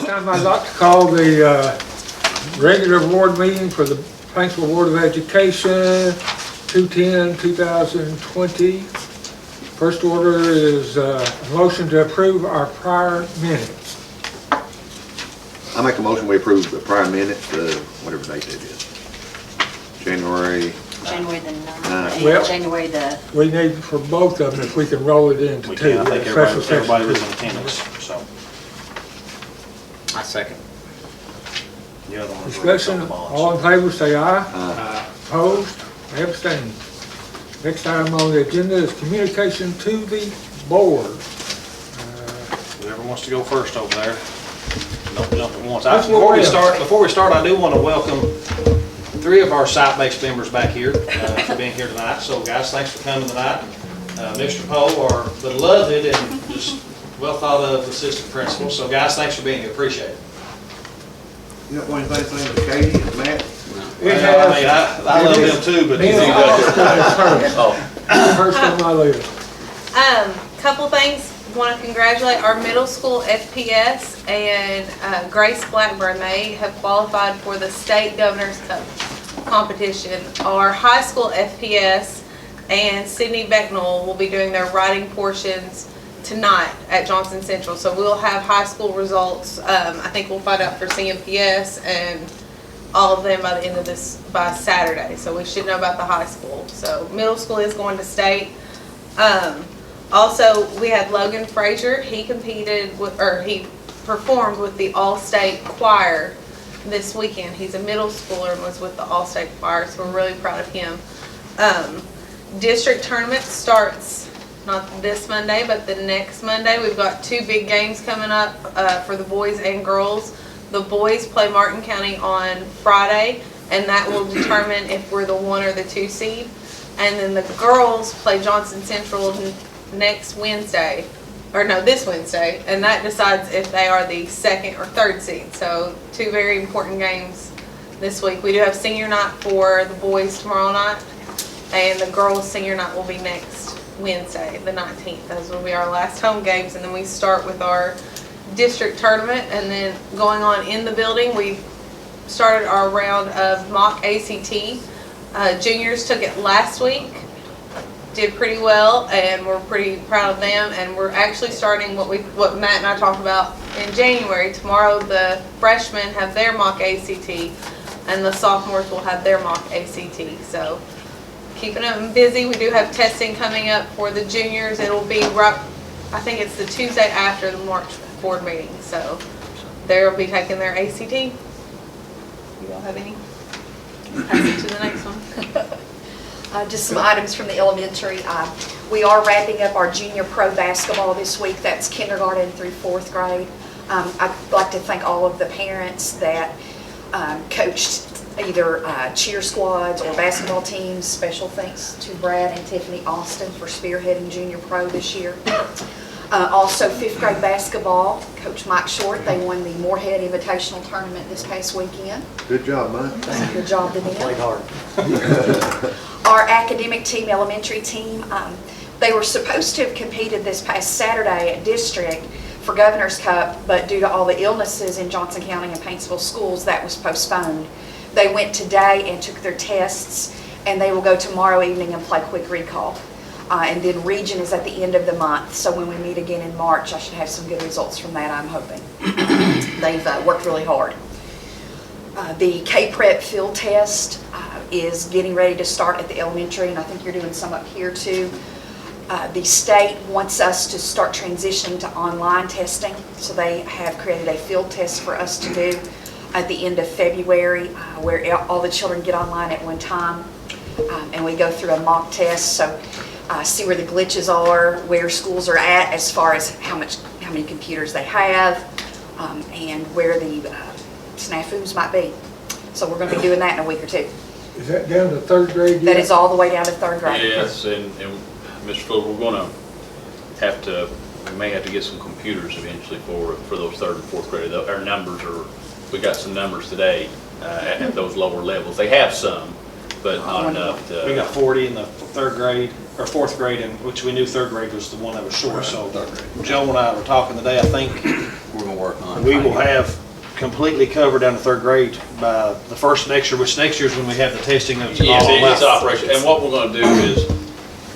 This time I'd like to call the regular board meeting for the Paintsville Board of Education, 2/10/2020. First order is a motion to approve our prior minutes. I make a motion we approve the prior minutes, whatever date that is. January the 9th, Well- and January the, We need for both of them, if we can roll it into We two. can, I think special everybody was session. in attendance, so. I second. The other ones were Discussion, on the ballots. all in favor say aye. Uh, Opposed, abstained. Next item on the agenda is communication to the board. Whoever wants to go first over there, don't jump at once. That's what Before we we start, I do want to welcome 3 of our site-based members back here for being here tonight. So guys, thanks for coming tonight. Mr. Poe, our beloved and just well thought of assistant principal. So guys, thanks for being here, appreciate it. You don't want anything to say to Katie and Matt? It Well, I mean, I love them too, but First on my list. Couple things. Want to congratulate our middle school FPS and Grace Blackburn. They have qualified for the state Governor's Cup competition. Our high school FPS and Sydney Becknell will be doing their writing portions tonight at Johnson Central. So we'll have high school results. I think we'll find out for CMPS and all of them by the end of this, by Saturday. So we should know about the high school. So middle school is going to state. Also, we had Logan Frazier. He competed with, or he performed with the All-State Choir this weekend. He's a middle schooler and was with the All-State Choir, so we're really proud of him. District tournament starts not this Monday, but the next Monday. We've got 2 big games coming up for the boys and girls. The boys play Martin County on Friday, and that will determine if we're the 1 or the 2 seed. And then the girls play Johnson Central next Wednesday, or no, this Wednesday, and that decides if they are the 2nd or 3rd seed. So 2 very important games this week. We do have senior night for the boys tomorrow night, and the girls' senior night will be next Wednesday, the 19th. Those will be our last home games, and then we start with our district tournament. And then going on in the building, we started our round of mock ACT. Juniors took it last week, did pretty well, and we're pretty proud of them. And we're actually starting what Matt and I talked about in January. Tomorrow the freshmen have their mock ACT, and the sophomores will have their mock ACT. So keeping them busy. We do have testing coming up for the juniors. It'll be right, I think it's the Tuesday after the March board meeting. So they'll be taking their ACT. You all have any? Pass it to the next one. Just some items from the elementary. We are wrapping up our junior pro basketball this week. That's kindergarten through 4th grade. I'd like to thank all of the parents that coached either cheer squads or basketball teams. Special thanks to Brad and Tiffany Austin for spearheading junior pro this year. Also 5th grade basketball, Coach Mike Short, they won the Moorhead Invitational Tournament this past weekend. Good job, Mike. Good job to them. Played hard. Our academic team, elementary team, they were supposed to have competed this past Saturday at district for Governor's Cup, but due to all the illnesses in Johnson County and Paintsville schools, that was postponed. They went today and took their tests, and they will go tomorrow evening and play quick recall. And then region is at the end of the month, so when we meet again in March, I should have some good results from that, I'm hoping. They've worked really hard. The K-Prep field test is getting ready to start at the elementary, and I think you're doing some up here too. The state wants us to start transitioning to online testing, so they have created a field test for us to do at the end of February, where all the children get online at one time, and we go through a mock test. So see where the glitches are, where schools are at as far as how many computers they have, and where the snafus might be. So we're going to be doing that in a week or 2. Is that down to 3rd grade yet? That is all the way down to 3rd grade. Yes, and Mr. Fuller, we may have to get some computers eventually for those 3rd and 4th grade. Our numbers we got some numbers today at those lower levels. They have some, but not enough to. We got 40 in the 3rd grade, or 4th grade, and which we knew 3rd grade was the one that was short. So Joe and I were talking today. I think we're gonna work on. We will have completely covered down to third grade by the first next year, which next year is when we have the testing of all Yes, of it's that. operation, and what we're gonna do is,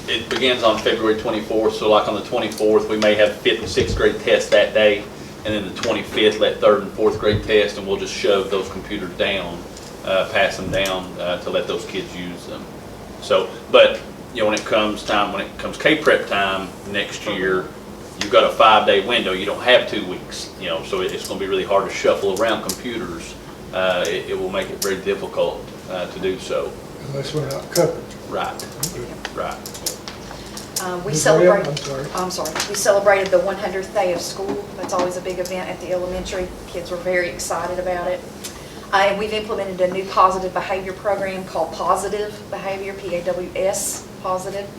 it begins on February 24th, so like on the 24th, we may have 5th and 6th grade tests that day, and then the 25th, let 3rd and 4th grade test, and we'll just shove those computers down, pass them down, to let those kids use them. So, but, you know, when it comes K-Prep time next year, you've got a 5-day window, you don't have 2 weeks, you know, so it's gonna be really hard to shuffle around computers. It will make it very difficult, to do so. Unless we're not covered. Right, right. We Ms. celebrated, Graham, I'm sorry. we celebrated the 100th day of school. That's always a big event at the elementary. Kids were very excited about it. And we've implemented a new positive behavior program called Positive Behavior, PAWS, Positive,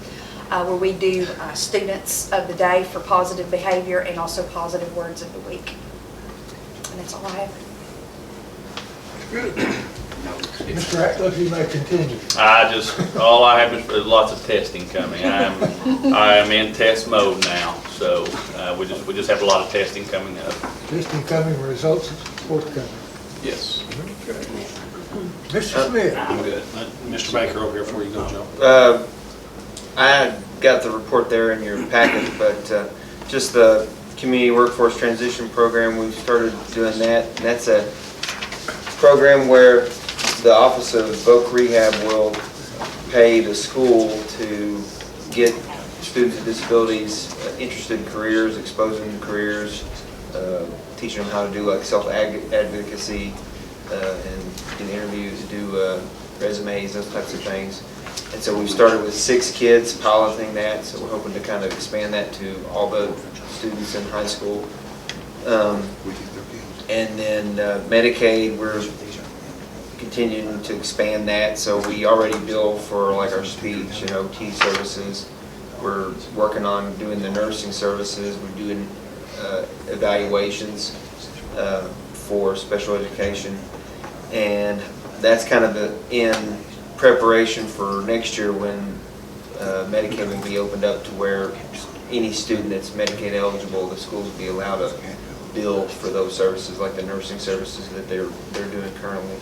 where we do students of the day for positive behavior and also positive words of the week. And that's all I have. Mr. Ratcliffe, you may continue. All I have is lots of testing coming. I am in test mode now, so we just have a lot of testing coming up. Testing coming, results forthcoming. Yes. Okay. Mr. Smith. I'm good. Mr. Baker over here before you go, Joe. I got the report there in your packet, but just the Community Workforce Transition Program, we've started doing that. And that's a program where the Office of Voc Rehab will pay the school to get students with disabilities interested in careers, exposing them to careers, teaching them how to do like self-advocacy and do interviews, do resumes, those types of things. And so we've started with 6 kids piloting that, so we're hoping to kind of expand that to all the students in high school. And then Medicaid, we're continuing to expand that, so we already bill for like our speech and OT services. We're working on doing the nursing services, we're doing evaluations for special education. And that's kind of in preparation for next year when Medicaid will be opened up to where any student that's Medicaid eligible, the schools will be allowed to bill for those services, like the nursing services that they're doing currently.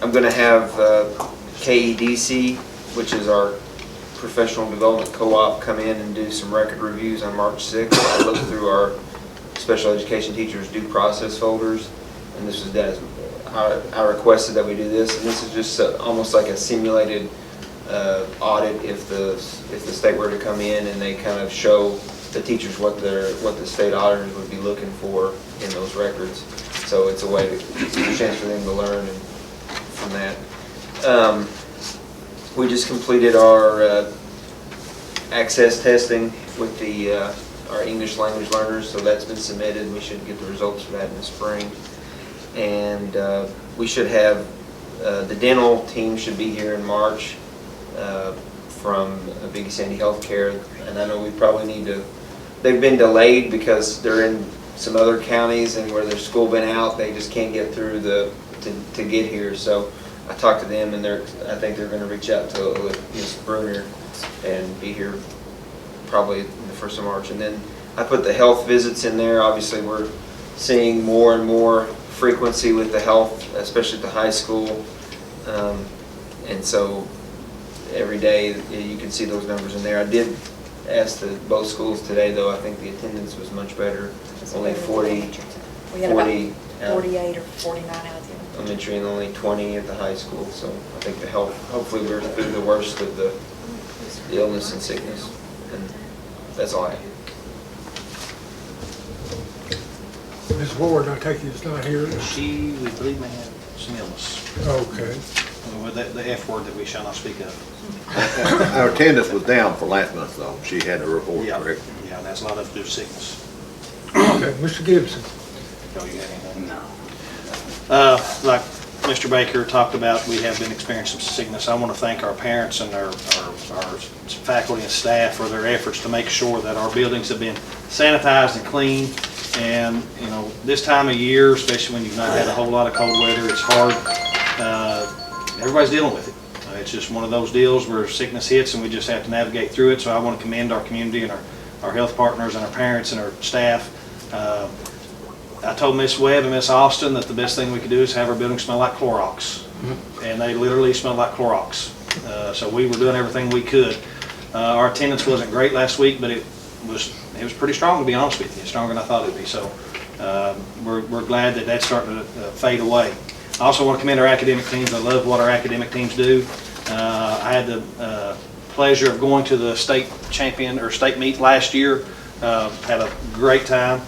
I'm going to have KEDC, which is our professional development co-op, come in and do some record reviews on March 6th. I looked through our special education teachers' due process folders, and this was done as I requested that we do this, and this is just almost like a simulated audit if the state were to come in and they kind of show the teachers what the state auditors would be looking for in those records. So it's a chance for them to learn from that. We just completed our access testing with our English language learners, so that's been submitted. We should get the results for that in the spring. And we should have, the dental team should be here in March from Big Sandy Healthcare. And I know we probably need to, they've been delayed because they're in some other counties and where their school been out, they just can't get through to get here. So I talked to them and I think they're going to reach out to Ms. Bruner and be here probably in the 1st of March. And then I put the health visits in there. Obviously we're seeing more and more frequency with the health, especially at the high school. And so every day you can see those numbers in there. I did ask both schools today though, I think the attendance was much better. Only 40, We had about 48 or 49 out of them. elementary and only 20 at the high school. So I think the health, hopefully we're through the worst of the illness and sickness. And that's all I have. Ms. Ward, I take it is not here? She, we believe, may have some illness. Okay. With the F word that we shall not speak of. Our attendance was down for last month though. She had to report, Yeah, correct? yeah, that's a lot of due to sickness. Okay, Mr. Gibson. Joe, you have anything? No. Like Mr. Baker talked about, we have been experiencing some sickness. I want to thank our parents and our faculty and staff for their efforts to make sure that our buildings have been sanitized and clean. And, you know, this time of year, especially when you've not had a whole lot of cold weather, it's hard. Everybody's dealing with it. It's just one of those deals where sickness hits and we just have to navigate through it. So I want to commend our community and our health partners and our parents and our staff. I told Miss Webb and Miss Austin that the best thing we could do is have our building smell like Clorox. And they literally smell like Clorox. So we were doing everything we could. Our attendance wasn't great last week, but it was pretty strong, to be honest with you, stronger than I thought it'd be. So we're glad that that's starting to fade away. I also want to commend our academic teams. I love what our academic teams do. I had the pleasure of going to the state meet last year. Had a great time.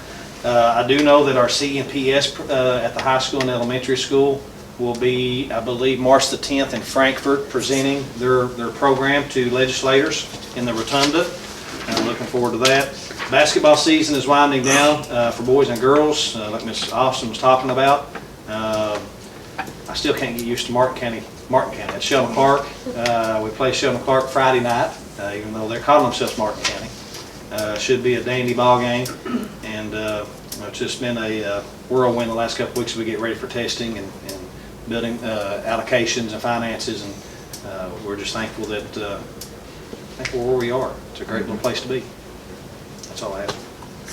I do know that our CNPS at the high school and elementary school will be, I believe, March the 10th in Frankfurt, presenting their program to legislators in the rotunda. I'm looking forward to that. Basketball season is winding down for boys and girls, like Ms. Austin was talking about. I still can't get used to Martin County. At Sheldon Clark. We play Sheldon Clark Friday night, even though they're calling themselves Martin County. Should be a dandy ball game, and it's just been a whirlwind the last couple of weeks as we get ready for testing and building allocations and finances, and we're just thankful that where we are. It's a great little place to be. That's all I have.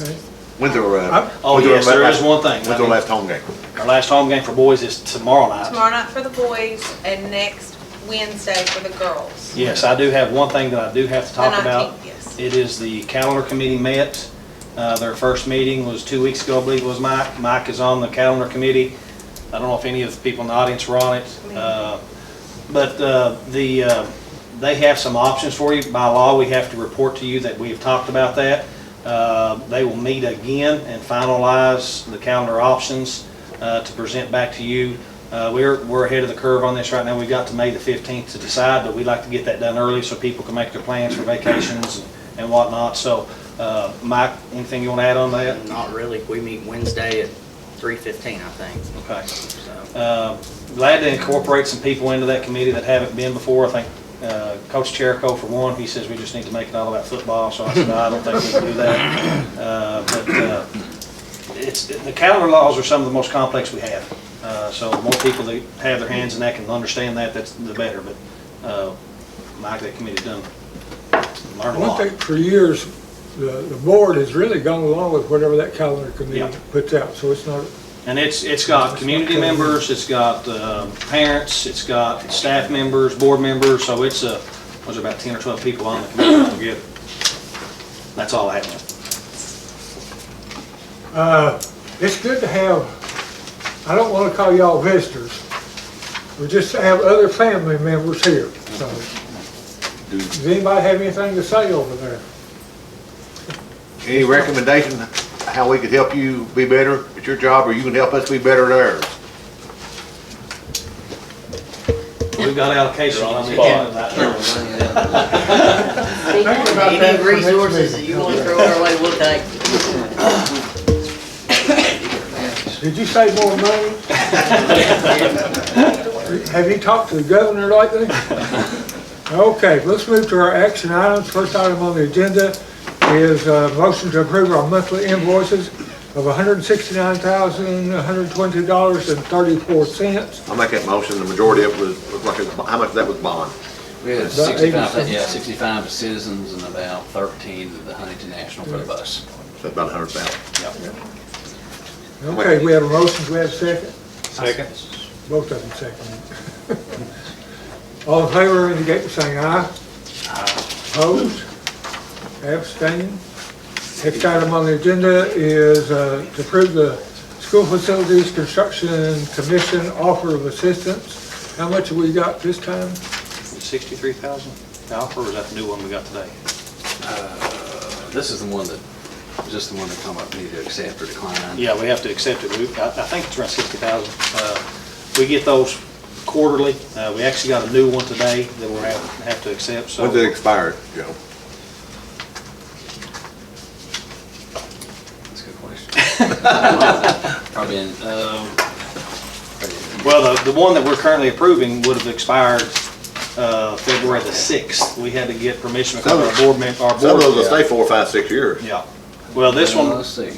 Okay. When's our, Oh yes, there is one thing. When's our last home game? Our last home game for boys is tomorrow night. Tomorrow night for the boys and next Wednesday for the girls. Yes, I do have one thing that I do have to talk The about. 19th, yes. It is the calendar committee met. Their first meeting was 2 weeks ago, I believe it was Mike. Mike is on the calendar committee. I don't know if any of the people in the audience were on it. But they have some options for you. By law, we have to report to you that we have talked about that. They will meet again and finalize the calendar options to present back to you. We're ahead of the curve on this right now. We've got to May the 15th to decide, but we'd like to get that done early so people can make their plans for vacations and whatnot. So, Mike, anything you want to add on that? Not really. We meet Wednesday at 3:15, I think. Okay. So, Glad to incorporate some people into that committee that haven't been before. I think Coach Cherico, for one, he says we just need to make it all about football. So I said, no, I don't think we can do that. The calendar laws are some of the most complex we have. So the more people that have their hands in that can understand that, that's the better. But Mike, that committee's done learned a One lot. thing, for years, the board has really gone along with whatever that calendar Yeah. committee puts out, so it's not, And it's got community members, it's got parents, it's got staff members, board members, so it's there's about 10 or 12 people on the committee altogether. That's all I have. it's good to have, I don't want to call y'all visitors, we just have other family members here, so. Does anybody have anything to say over there? Any recommendation how we could help you be better at your job, or you can help us be better at ours? We've got allocations You're on on the the spot. agenda. Think about that Any for next resources that meeting. you want to throw our way, we'll take. Did you say more money? Have you talked to the governor lately? Okay, let's move to our action items. First item on the agenda is a motion to approve our monthly invoices of $169,120.34. I'll make that motion. The majority of it was like, how much of that was bond? We had About 65, 80 yeah, 65 to Citizens and about 13 to the Huntington National for the bus. So about 100,000. Okay, we have a motion, we have a second? Second. Both of them second. All in favor indicate by saying aye. Opposed? Abstaining? Next item on the agenda is to approve the School Facilities Construction Commission offer of assistance. How much have we got this time? 63,000 offer, or is that the new one we got today? This is the one that, just the one that come up, we need to accept or decline. Yeah, we have to accept it. I think it's around 60,000. We get those quarterly. We actually got a new one today that we'll have to accept, so. When's it expired, Joe? That's a good question. Probably in, Well, the one that we're currently approving would have expired February the 6th. We had to get permission because our board. Some of those will stay 4, 5, 6 years. Yeah. Well, this one, let's see.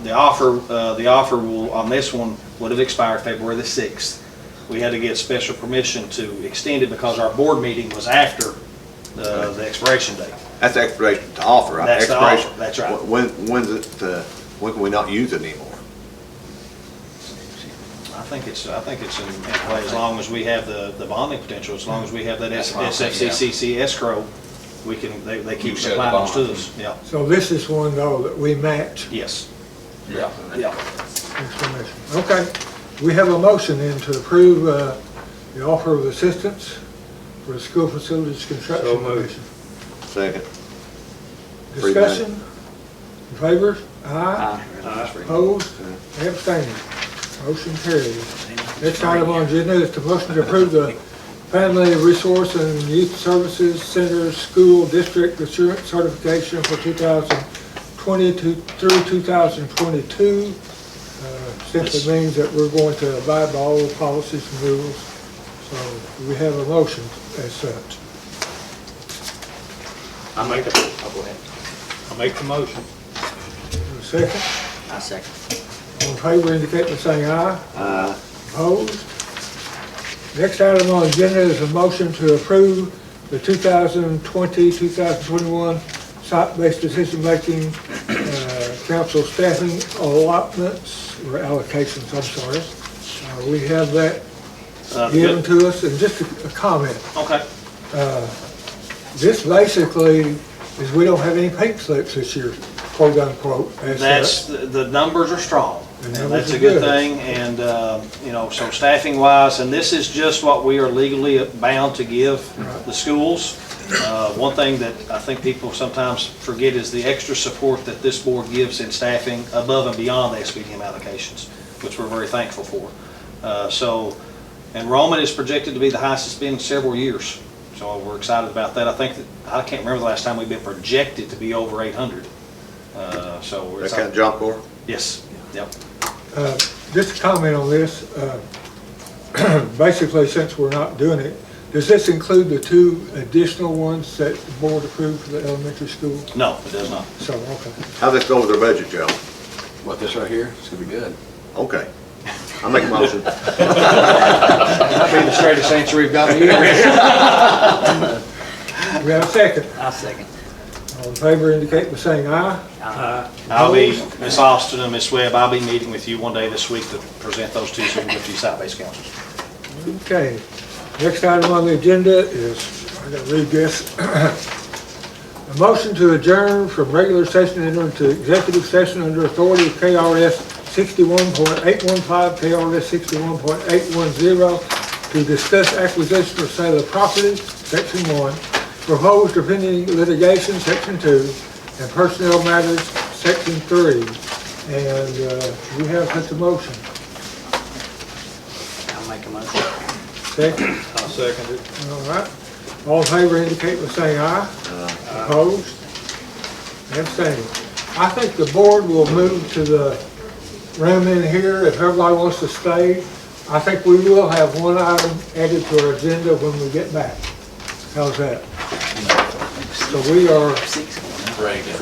the offer will, on this one, would have expired February the 6th. We had to get special permission to extend it because our board meeting was after the expiration date. That's the expiration to offer, right? That's the Expiration. offer, that's right. When's it, when can we not use it anymore? I think it's in play as long as we have the bonding potential, as long as we have that That's what I'm thinking, SFCCC escrow, we can, they keep show the supplying those to bond. us, yeah, So this is one though that we match. yes. Yeah. Yeah. Explanation. Okay, we have a motion then to approve the offer of assistance for the school facilities construction commission. Second. Discussion, in favor? Aye. Opposed? Abstaining? Motion carries. Next item on the agenda is the motion to approve the Family Resource and Youth Services Center School District Assurance Certification for 2020 through 2022. Simply means that we're going to abide by all the policies and rules. So we have a motion as such. I'll go ahead. I'll make the motion. A second? I second. All in favor indicate by saying aye. Aye. Opposed? Next item on the agenda is a motion to approve the 2020-2021 site-based decision-making council staffing allotments, or allocations, I'm sorry. We have that given to us, and just a comment. Okay. This basically is we don't have any pink slips this year, quote unquote. as That's, such. the numbers are strong, The and numbers that's are a good good. thing, and, you know, so staffing wise, and this is just what we are legally bound to give Right. the schools. One thing that I think people sometimes forget is the extra support that this board gives in staffing above and beyond the SBDM allocations, which we're very thankful for. So enrollment is projected to be the highest it's been in several years. So we're excited about that. I can't remember the last time we've been projected to be over 800. So we're That kind excited. of jump for? Yes, yep. Just a comment on this. Basically, since we're not doing it, does this include the 2 additional ones that the board approved for the elementary school? No, it does not. So, okay. How's this go with their budget, Joe? What, this right here? It's gonna be good. Okay. I'll make a motion. That'd be the straightest answer we've got to you. We have a second. I second. All in favor indicate by saying aye. I'll be, Ms. Austin and Ms. Webb, I'll be meeting with you one day this week to present those 2 so we can get to you site-based councils. Okay. Next item on the agenda is, I gotta read this. A motion to adjourn from regular session into executive session under authority of KRS 61.815, KRS 61.810 to discuss acquisition or sale of property, section 1, proposed or pending litigation, section 2, and personnel matters, section 3. And we have such a motion. I'll make a motion. Second? I'll second it. All right. All in favor indicate by saying aye. Opposed? Abstaining. I think the board will move to the room in here if everybody wants to stay. I think we will have one item added to our agenda when we get back. How's that? So we are Reagan.